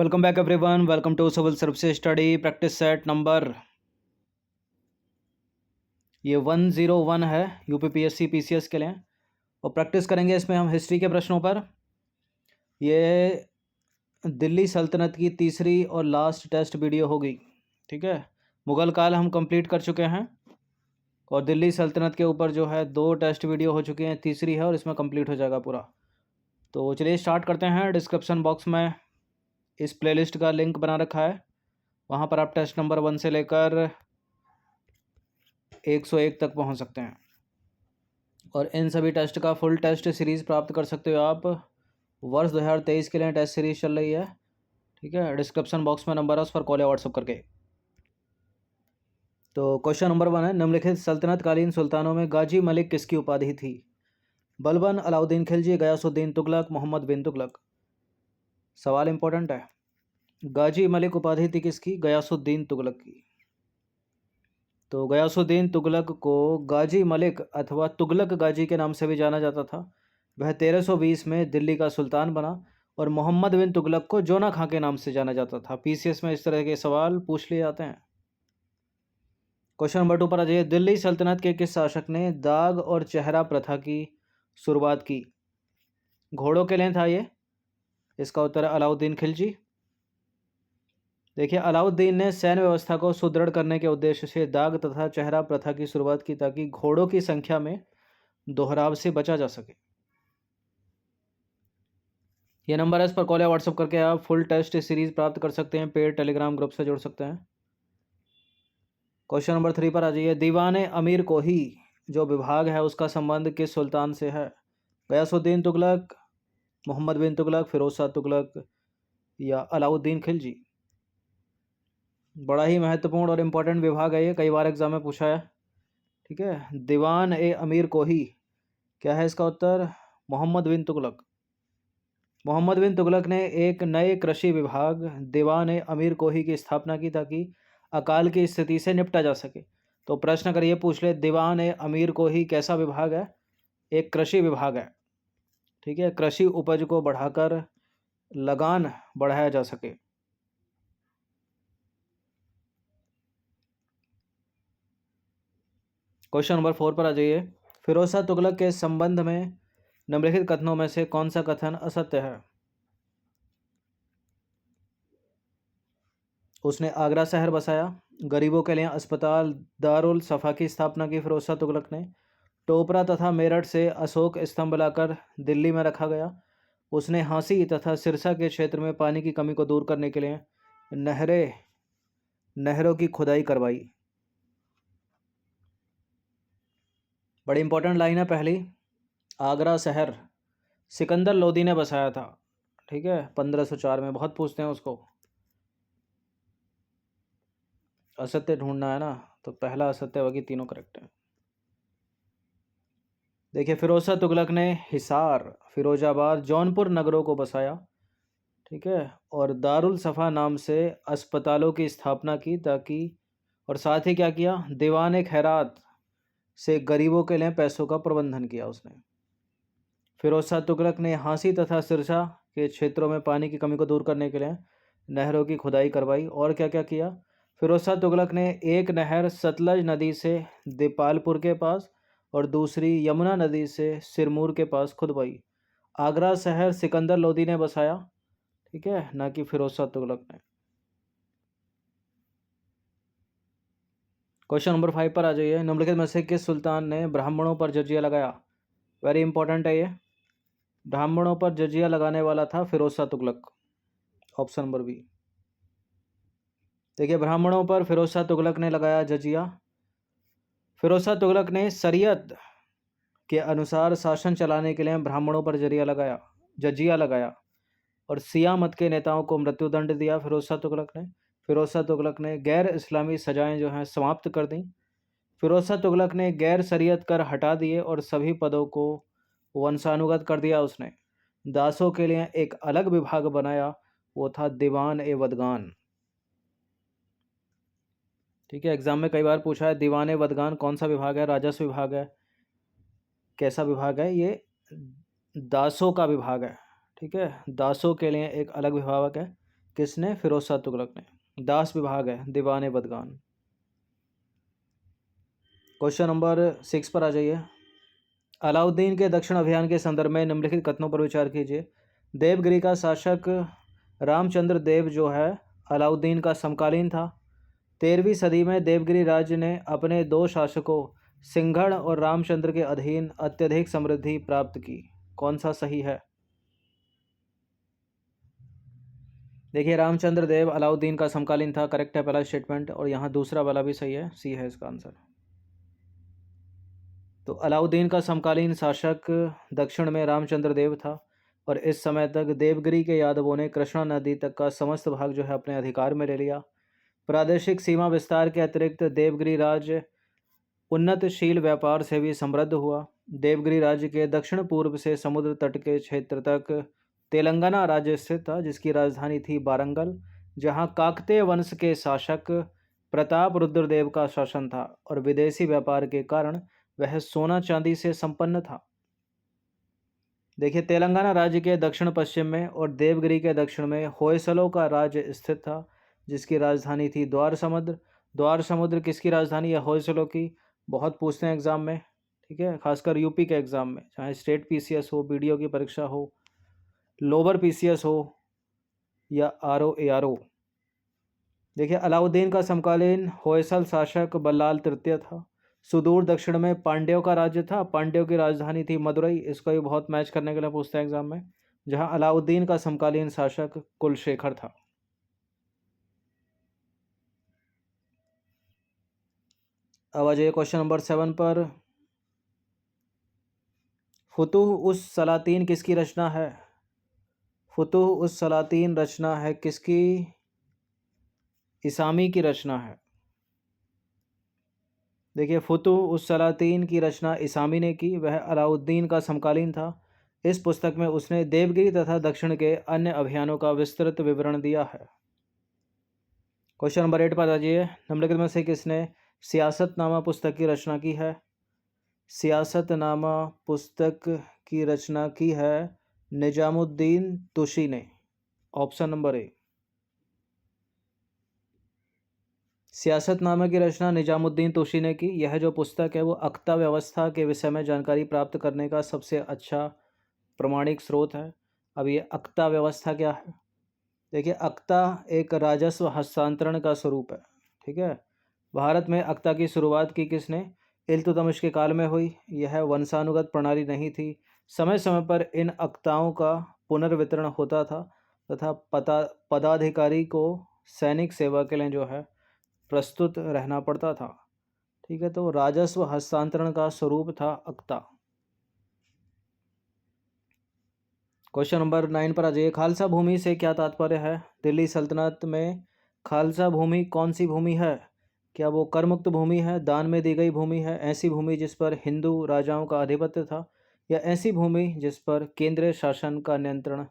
Welcome back everyone, welcome to civil services study practice set number ये 101 है UPPSC PCS के लिए। और प्रैक्टिस करेंगे इसमें हम हिस्ट्री के प्रश्नों पर। ये दिल्ली सल्तनत की तीसरी और लास्ट टेस्ट वीडियो होगी, ठीक है। मुग़ल काल हम कंप्लीट कर चुके हैं और दिल्ली सल्तनत के ऊपर जो है 2 टेस्ट वीडियो हो चुकी हैं, तीसरी है और इसमें कंप्लीट हो जाएगा पूरा। तो चलिए स्टार्ट करते हैं। डिस्क्रिप्शन बॉक्स में इस प्लेलिस्ट का लिंक बना रखा है, वहाँ पर आप टेस्ट नंबर 1 से लेकर 101 तक पहुँच सकते हैं और इन सभी टेस्ट का फुल टेस्ट सीरीज़ प्राप्त कर सकते हो आप। वर्ष 2023 के लिए टेस्ट सीरीज़ चल रही है, ठीक है। डिस्क्रिप्शन बॉक्स में नंबर है, उस पर कॉल या व्हाट्सअप करके। तो क्वेश्चन नंबर 1 है, निम्नलिखित सल्तनत कालीन सुल्तानों में गाजी मलिक किसकी उपाधि थी? बलबन, अलाउद्दीन खिलजी, गयासुद्दीन तुगलक, मोहम्मद बिन तुगलक। सवाल इंपॉर्टेंट है। गाजी मलिक उपाधि थी किसकी? गयासुद्दीन तुगलक की। तो गयासुद्दीन तुगलक को गाजी मलिक अथवा तुगलक गाजी के नाम से भी जाना जाता था। वह 1320 में दिल्ली का सुल्तान बना और मोहम्मद बिन तुगलक को जोना खां के नाम से जाना जाता था। पीसीएस में इस तरह के सवाल पूछ लिए जाते हैं। क्वेश्चन नंबर 2 पर आ जाइए। दिल्ली सल्तनत के किस शासक ने दाग और चेहरा प्रथा की शुरुआत की? घोड़ों के लिए था ये। इसका उत्तर है अलाउद्दीन खिलजी। देखिए, अलाउद्दीन ने सैन्य व्यवस्था को सुदृढ़ करने के उद्देश्य से दाग तथा चेहरा प्रथा की शुरुआत की ताकि घोड़ों की संख्या में दोहराव से बचा जा सके। ये नंबर है, इस पर कॉल या व्हाट्सअप करके आप फुल टेस्ट सीरीज प्राप्त कर सकते हैं। पेड टेलीग्राम ग्रुप से जुड़ सकते हैं। क्वेश्चन नंबर 3 पर आ जाइए। दीवाने अमीर कोही जो विभाग है उसका संबंध किस सुल्तान से है? गयासुद्दीन तुगलक, मोहम्मद बिन तुगलक, फिरोज शाह तुगलक या अलाउद्दीन खिलजी। बड़ा ही महत्वपूर्ण और इम्पोर्टेंट विभाग है ये, कई बार एग्जाम में पूछा है, ठीक है। दीवान ए अमीर कोही, क्या है इसका उत्तर? मोहम्मद बिन तुगलक। मोहम्मद बिन तुगलक ने एक नए कृषि विभाग दीवान ए अमीर कोही की स्थापना की ताकि अकाल की स्थिति से निपटा जा सके। तो प्रश्न अगर ये पूछ ले दीवान ए अमीर कोही कैसा विभाग है? एक कृषि विभाग है, ठीक है। कृषि उपज को बढ़ाकर लगान बढ़ाया जा सके। क्वेश्चन नंबर 4 पर आ जाइए। फिरोज शाह तुगलक के संबंध में निम्नलिखित कथनों में से कौन सा कथन असत्य है? उसने आगरा शहर बसाया, गरीबों के लिए अस्पताल दारुल सफ़ा की स्थापना की फिरोज शाह तुगलक ने, टोपरा तथा मेरठ से अशोक स्तंभ लाकर दिल्ली में रखा गया, उसने हांसी तथा सिरसा के क्षेत्र में पानी की कमी को दूर करने के लिए नहरों की खुदाई करवाई। बड़ी इंपॉर्टेंट लाइन है पहली। आगरा शहर सिकंदर लोदी ने बसाया था, ठीक है, 1504 में। बहुत पूछते हैं उसको। असत्य ढूंढना है ना, तो पहला असत्य बाकी तीनों करेक्ट है। देखिए, फिरोज शाह तुगलक ने हिसार, फिरोजाबाद, जौनपुर नगरों को बसाया, ठीक है, और दारुल सफ़ा नाम से अस्पतालों की स्थापना की ताकि, और साथ ही क्या किया? दीवान खैरात से गरीबों के लिए पैसों का प्रबंधन किया उसने। फिरोज शाह तुगलक ने हांसी तथा सिरसा के क्षेत्रों में पानी की कमी को दूर करने के लिए नहरों की खुदाई करवाई। और क्या क्या किया? फिरोज शाह तुगलक ने एक नहर सतलज नदी से दीपालपुर के पास और दूसरी यमुना नदी से सिरमौर के पास खुदवाई। आगरा शहर सिकंदर लोदी ने बसाया, ठीक है, ना कि फिरोज शाह तुगलक ने। क्वेश्चन नंबर 5 पर आ जाइए। निम्नलिखित में से किस सुल्तान ने ब्राह्मणों पर जजिया लगाया? वेरी इंपॉर्टेंट है ये। ब्राह्मणों पर जजिया लगाने वाला था Firoz Shah Tughlaq, option number B. देखिए, ब्राह्मणों पर फिरोज शाह तुगलक ने लगाया जजिया। फिरोज शाह तुगलक ने शरीयत के अनुसार शासन चलाने के लिए ब्राह्मणों पर जजिया लगाया और शिया मत के नेताओं को मृत्युदंड दिया। फिरोज शाह तुगलक ने गैर इस्लामी सजाएं जो हैं समाप्त कर दी। फिरोज शाह तुगलक ने गैर शरीयत कर हटा दिए और सभी पदों को वंशानुगत कर दिया उसने। दासों के लिए एक अलग विभाग बनाया, वो था दीवान ए वदगान, ठीक है। एग्जाम में कई बार पूछा है दीवान ए वदगान कौन सा विभाग है? राजस्व विभाग है। कैसा विभाग है ये? दासों का विभाग है, ठीक है। दासों के लिए एक अलग विभाग है किसने? फिरोज शाह तुगलक ने। दास विभाग है, दीवाने बदगान। क्वेश्चन नंबर 6 पर आ जाइए। अलाउद्दीन के दक्षिण अभियान के संदर्भ में निम्नलिखित कथनों पर विचार कीजिए। देवगिरी का शासक रामचंद्र देव जो है अलाउद्दीन का समकालीन था। 13वीं सदी में देवगिरी राज्य ने अपने दो शासकों सिंघड़ और रामचंद्र के अधीन अत्यधिक समृद्धि प्राप्त की। कौन सा सही है? देखिए, रामचंद्र देव अलाउद्दीन का समकालीन था, करेक्ट है पहला स्टेटमेंट, और यहाँ दूसरा वाला भी सही है, सी है इसका आंसर। तो अलाउद्दीन का समकालीन शासक दक्षिण में रामचंद्र देव था और इस समय तक देवगिरी के यादवों ने कृष्णा नदी तक का समस्त भाग जो है अपने अधिकार में ले लिया। प्रादेशिक सीमा विस्तार के अतिरिक्त देवगिरी राज्य उन्नतशील व्यापार से भी समृद्ध हुआ। देवगिरी राज्य के दक्षिण पूर्व से समुद्र तट के क्षेत्र तक तेलंगाना राज्य स्थित था, जिसकी राजधानी थी वारंगल, जहां काकतीय वंश के शासक प्रताप रुद्रदेव का शासन था और विदेशी व्यापार के कारण वह सोना चांदी से संपन्न था। देखिए, तेलंगाना राज्य के दक्षिण पश्चिम में और देवगिरी के दक्षिण में होयसलों का राज्य स्थित था, जिसकी राजधानी थी द्वार समुद्र। द्वार समुद्र किसकी राजधानी है? होयसलों की। बहुत पूछते हैं एग्जाम में, ठीक है, खासकर यूपी के एग्जाम में, चाहे स्टेट पीसीएस हो, बीडीओ की परीक्षा हो, लोअर पीसीएस हो या आरओ एआरओ। देखिए, अलाउद्दीन का समकालीन होयसल शासक बल्लाल तृतीय था। सुदूर दक्षिण में पांड्यों का राज्य था, पांड्यों की राजधानी थी मदुरई। इसको भी बहुत मैच करने के लिए पूछते हैं एग्जाम में। जहां अलाउद्दीन का समकालीन शासक कुलशेखर था। अब आ जाइए क्वेश्चन नंबर 7 पर। फुतुह उस सलातीन किसकी रचना है? फुतुह उस सलातीन रचना है किसकी? इसामी की रचना है। देखिए, फुतुह उस सलातीन की रचना इसामी ने की। वह अलाउद्दीन का समकालीन था। इस पुस्तक में उसने देवगिरी तथा दक्षिण के अन्य अभियानों का विस्तृत विवरण दिया है। क्वेश्चन नंबर 8 पर आ जाइए। निम्नलिखित में से किसने सियासतनामा पुस्तक की रचना की है? सियासतनामा पुस्तक की रचना की है निजामुद्दीन तुशी ने। Option number A. सियासतनामा की रचना निजामुद्दीन तुशी ने की। यह जो पुस्तक है वो अख्ता व्यवस्था के विषय में जानकारी प्राप्त करने का सबसे अच्छा प्रमाणिक स्रोत है। अब ये अख्ता व्यवस्था क्या है? देखिए, अख्ता एक राजस्व हस्तांतरण का स्वरूप है, ठीक है। भारत में अख्ता की शुरुआत की किसने? इल्तुतमिश के काल में हुई। यह वंशानुगत प्रणाली नहीं थी। समय समय पर इन अख्ताओं का पुनर्वितरण होता था तथा पदाधिकारी को सैनिक सेवा के लिए जो है प्रस्तुत रहना पड़ता था, ठीक है। तो राजस्व हस्तांतरण का स्वरूप था अख्ता। क्वेश्चन नंबर 9 पर आ जाइए। खालसा भूमि से क्या तात्पर्य है? दिल्ली सल्तनत में खालसा भूमि कौन सी भूमि है? क्या वो करमुक्त भूमि है, दान में दी गई भूमि है, ऐसी भूमि जिस पर हिंदू राजाओं का आधिपत्य था, या ऐसी भूमि जिस पर केंद्रीय शासन का नियंत्रण,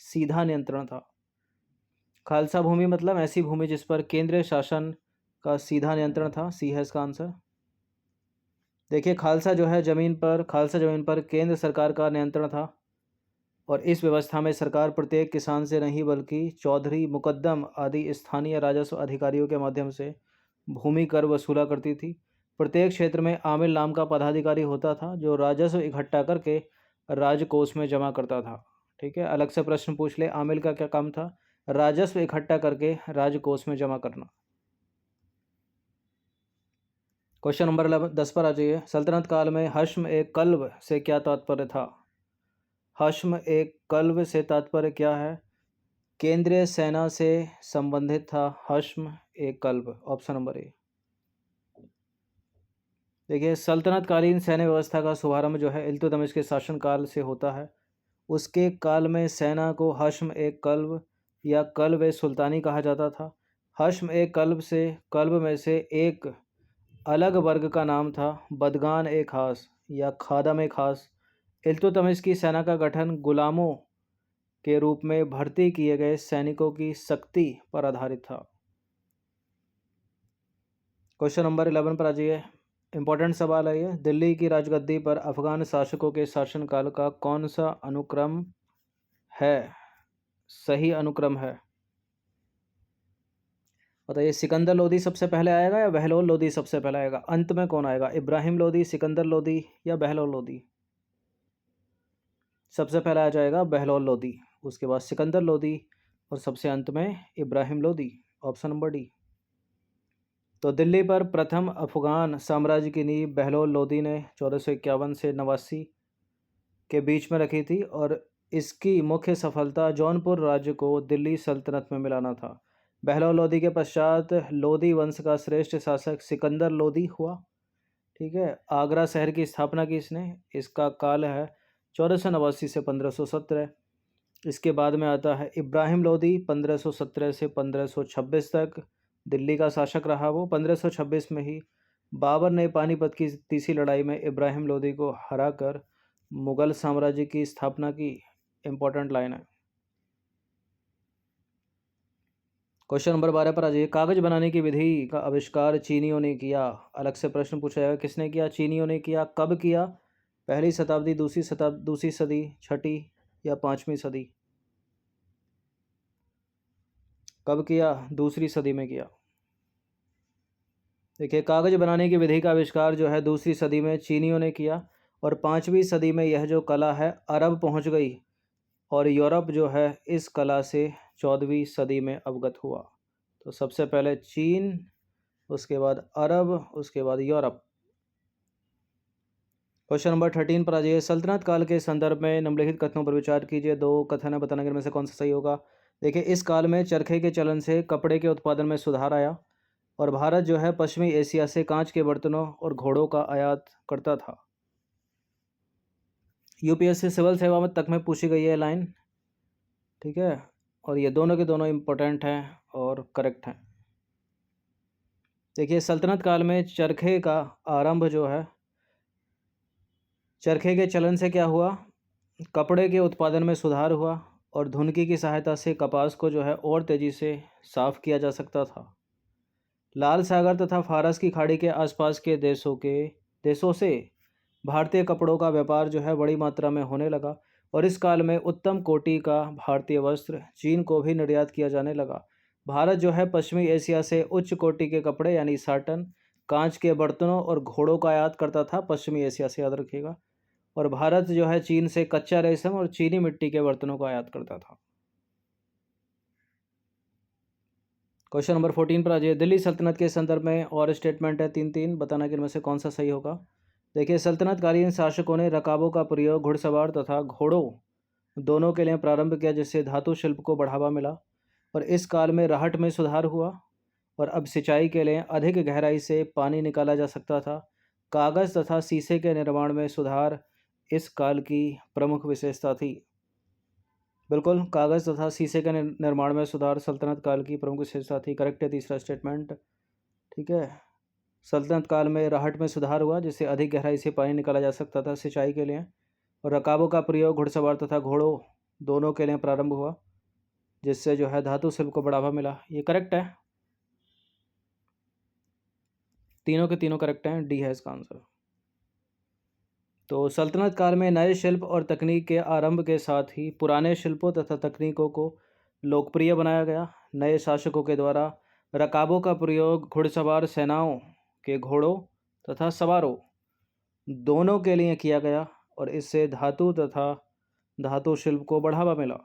सीधा नियंत्रण था? खालसा भूमि मतलब ऐसी भूमि जिस पर केंद्रीय शासन का सीधा नियंत्रण था, सी है इसका आंसर। देखिए, खालसा जमीन पर केंद्र सरकार का नियंत्रण था और इस व्यवस्था में सरकार प्रत्येक किसान से नहीं बल्कि चौधरी, मुकद्दम आदि स्थानीय राजस्व अधिकारियों के माध्यम से भूमि कर वसूला करती थी। प्रत्येक क्षेत्र में आमिल नाम का पदाधिकारी होता था जो राजस्व इकट्ठा करके राजकोष में जमा करता था, ठीक है। अलग से प्रश्न पूछ ले, आमिल का क्या काम था? राजस्व इकट्ठा करके राजकोष में जमा करना। क्वेश्चन नंबर 10 पर आ जाइए। सल्तनत काल में हश्म एक कल्ब से क्या तात्पर्य था? हश्म एक कल्ब से तात्पर्य क्या है? केंद्रीय सेना से संबंधित था हश्म एक कल्ब। Option number A. देखिए, सल्तनत कालीन सैन्य व्यवस्था का शुभारंभ इल्तुतमिश के शासनकाल से होता है। उसके काल में सेना को हश्म एक कल्ब या कल्ब ए सुल्तानी कहा जाता था। हश्म एक कल्ब में से एक अलग वर्ग का नाम था बदगान ए खास या खादम ए खास। इल्तुतमिश की सेना का गठन गुलामों के रूप में भर्ती किए गए सैनिकों की शक्ति पर आधारित था। क्वेश्चन नंबर 11 पर आ जाइए। इंपॉर्टेंट सवाल है ये। दिल्ली की राजगद्दी पर अफगान शासकों के शासनकाल का कौन सा अनुक्रम है? सही अनुक्रम है? बताइए, सिकंदर लोदी सबसे पहले आएगा या बहलोल लोदी सबसे पहले आएगा? अंत में कौन आएगा, इब्राहिम लोदी, सिकंदर लोदी या बहलोल लोदी? सबसे पहले आ जाएगा बहलोल लोदी, उसके बाद सिकंदर लोदी और सबसे अंत में Ibrahim Lodi. Option number D. तो दिल्ली पर प्रथम अफगान साम्राज्य की नींव बहलोल लोदी ने 1451 से 89 के बीच में रखी थी और इसकी मुख्य सफलता जौनपुर राज्य को दिल्ली सल्तनत में मिलाना था। बहलोल लोदी के पश्चात लोदी वंश का श्रेष्ठ शासक सिकंदर लोदी हुआ। ठीक है। आगरा शहर की स्थापना की इसने, इसका काल है 1489 से 1517। इसके बाद में आता है इब्राहिम लोदी, 1517 से 1526 तक दिल्ली का शासक रहा वो। 1526 में ही बाबर ने पानीपत की तीसरी लड़ाई में इब्राहिम लोदी को हराकर मुगल साम्राज्य की स्थापना की। इंपॉर्टेंट लाइन है। क्वेश्चन नंबर 12 पर आ जाइए। कागज बनाने की विधि का आविष्कार चीनियों ने किया। अलग से प्रश्न पूछा जाएगा, किसने किया? चीनियों ने किया। कब किया? पहली शताब्दी, दूसरी सदी, छठी या 5वीं सदी? कब किया? दूसरी सदी में किया। देखिए, कागज बनाने की विधि का आविष्कार जो है दूसरी सदी में चीनियों ने किया और 5वीं सदी में यह जो कला है अरब पहुंच गई और यूरोप जो है इस कला से 14वीं सदी में अवगत हुआ। तो सबसे पहले चीन, उसके बाद अरब, उसके बाद यूरोप। क्वेश्चन नंबर 13 पर आ जाइए। सल्तनत काल के संदर्भ में निम्नलिखित कथनों पर विचार कीजिए। 2 कथन है, बताने में से कौन सा सही होगा। देखिए, इस काल में चरखे के चलन से कपड़े के उत्पादन में सुधार आया और भारत जो है पश्चिमी एशिया से कांच के बर्तनों और घोड़ों का आयात करता था। यूपीएससी सिविल सेवा में तक में पूछी गई है लाइन। ठीक है, और ये दोनों के दोनों इम्पोर्टेंट हैं और करेक्ट हैं। देखिए, सल्तनत काल में चरखे का आरंभ जो है, चरखे के चलन से क्या हुआ, कपड़े के उत्पादन में सुधार हुआ और धुनकी की सहायता से कपास को जो है और तेज़ी से साफ किया जा सकता था। लाल सागर तथा फारस की खाड़ी के आसपास के देशों से भारतीय कपड़ों का व्यापार जो है बड़ी मात्रा में होने लगा और इस काल में उत्तम कोटि का भारतीय वस्त्र चीन को भी निर्यात किया जाने लगा। भारत जो है पश्चिमी एशिया से उच्च कोटि के कपड़े यानी साटन, कांच के बर्तनों और घोड़ों का आयात करता था। पश्चिमी एशिया से, याद रखिएगा। और भारत जो है चीन से कच्चा रेशम और चीनी मिट्टी के बर्तनों का आयात करता था। क्वेश्चन नंबर 14 पर आ जाइए। दिल्ली सल्तनत के संदर्भ में और स्टेटमेंट है 3 बताना कि इनमें से कौन सा सही होगा। देखिए, सल्तनतकालीन शासकों ने रकाबों का प्रयोग घुड़सवार तथा घोड़ों दोनों के लिए प्रारंभ किया, जिससे धातु शिल्प को बढ़ावा मिला और इस काल में राहट में सुधार हुआ और अब सिंचाई के लिए अधिक गहराई से पानी निकाला जा सकता था। कागज़ तथा शीशे के निर्माण में सुधार इस काल की प्रमुख विशेषता थी। बिल्कुल, कागज़ तथा शीशे के निर्माण में सुधार सल्तनत काल की प्रमुख विशेषता थी। करेक्ट है तीसरा स्टेटमेंट। ठीक है, सल्तनत काल में राहट में सुधार हुआ, जिससे अधिक गहराई से पानी निकाला जा सकता था सिंचाई के लिए और रकाबों का प्रयोग घुड़सवार तथा घोड़ों दोनों के लिए प्रारंभ हुआ, जिससे जो है धातु शिल्प को बढ़ावा मिला। ये करेक्ट है, तीनों के तीनों करेक्ट हैं। डी है इसका आंसर। तो सल्तनत काल में नए शिल्प और तकनीक के आरंभ के साथ ही पुराने शिल्पों तथा तकनीकों को लोकप्रिय बनाया गया। नए शासकों के द्वारा रकाबों का प्रयोग घुड़सवार सेनाओं के घोड़ों तथा सवारों दोनों के लिए किया गया और इससे धातु तथा धातु शिल्प को बढ़ावा मिला।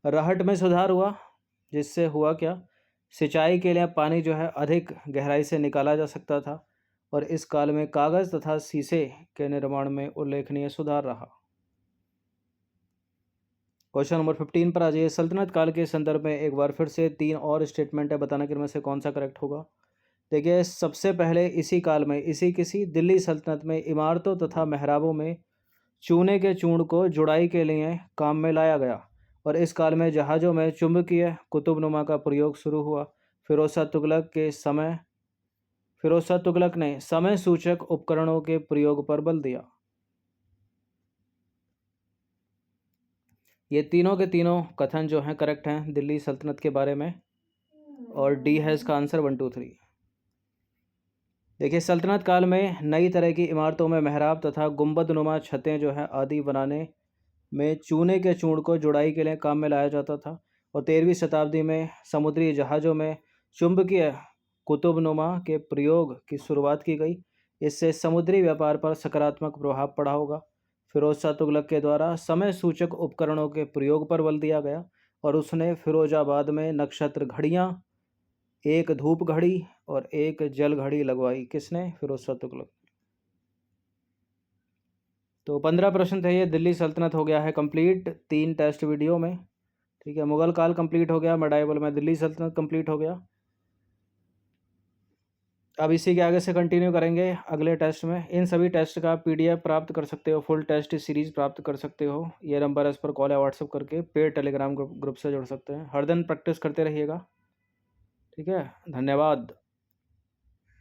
राहट में सुधार हुआ, जिससे हुआ क्या, सिंचाई के लिए पानी जो है अधिक गहराई से निकाला जा सकता था और इस काल में कागज़ तथा शीशे के निर्माण में उल्लेखनीय सुधार रहा। क्वेश्चन नंबर 15 पर आ जाइए। सल्तनत काल के संदर्भ में एक बार फिर से 3 और स्टेटमेंट है, बताना कि इनमें से कौन सा करेक्ट होगा। देखिए, सबसे पहले इसी काल में किसी दिल्ली सल्तनत में इमारतों तथा मेहराबों में चूने के चूर्ण को जुड़ाई के लिए काम में लाया गया और इस काल में जहाज़ों में चुंबकीय कुतुबनुमा का प्रयोग शुरू हुआ। फिरोज शाह तुगलक ने समय सूचक उपकरणों के प्रयोग पर बल दिया। ये तीनों के तीनों कथन जो हैं करेक्ट हैं दिल्ली सल्तनत के बारे में और डी है इसका आंसर 1 2 3। देखिए, सल्तनत काल में नई तरह की इमारतों में मेहराब तथा गुंबदनुमा छतें जो हैं आदि बनाने में चूने के चूर्ण को जुड़ाई के लिए काम में लाया जाता था और 13वीं शताब्दी में समुद्री जहाज़ों में चुंबकीय कुतुबनुमा के प्रयोग की शुरुआत की गई। इससे समुद्री व्यापार पर सकारात्मक प्रभाव पड़ा होगा। फिरोज शाह तुगलक के द्वारा समय सूचक उपकरणों के प्रयोग पर बल दिया गया और उसने फिरोजाबाद में नक्षत्र घड़ियाँ, एक धूप घड़ी और एक जल घड़ी लगवाई। किसने? फिरोज शाह तुगलक। तो 15 प्रश्न थे ये। दिल्ली सल्तनत हो गया है कंप्लीट 3 टेस्ट वीडियो में। ठीक है, मुगल काल कंप्लीट हो गया, मेडाइवल में दिल्ली सल्तनत कंप्लीट हो गया। अब इसी के आगे से कंटिन्यू करेंगे अगले टेस्ट में। इन सभी टेस्ट का PDF प्राप्त कर सकते हो, फुल टेस्ट सीरीज प्राप्त कर सकते हो। ये नंबर इस पर कॉल या व्हाट्सअप करके पेड टेलीग्राम ग्रुप से जुड़ सकते हैं। हर दिन प्रैक्टिस करते रहिएगा। ठीक है, धन्यवाद।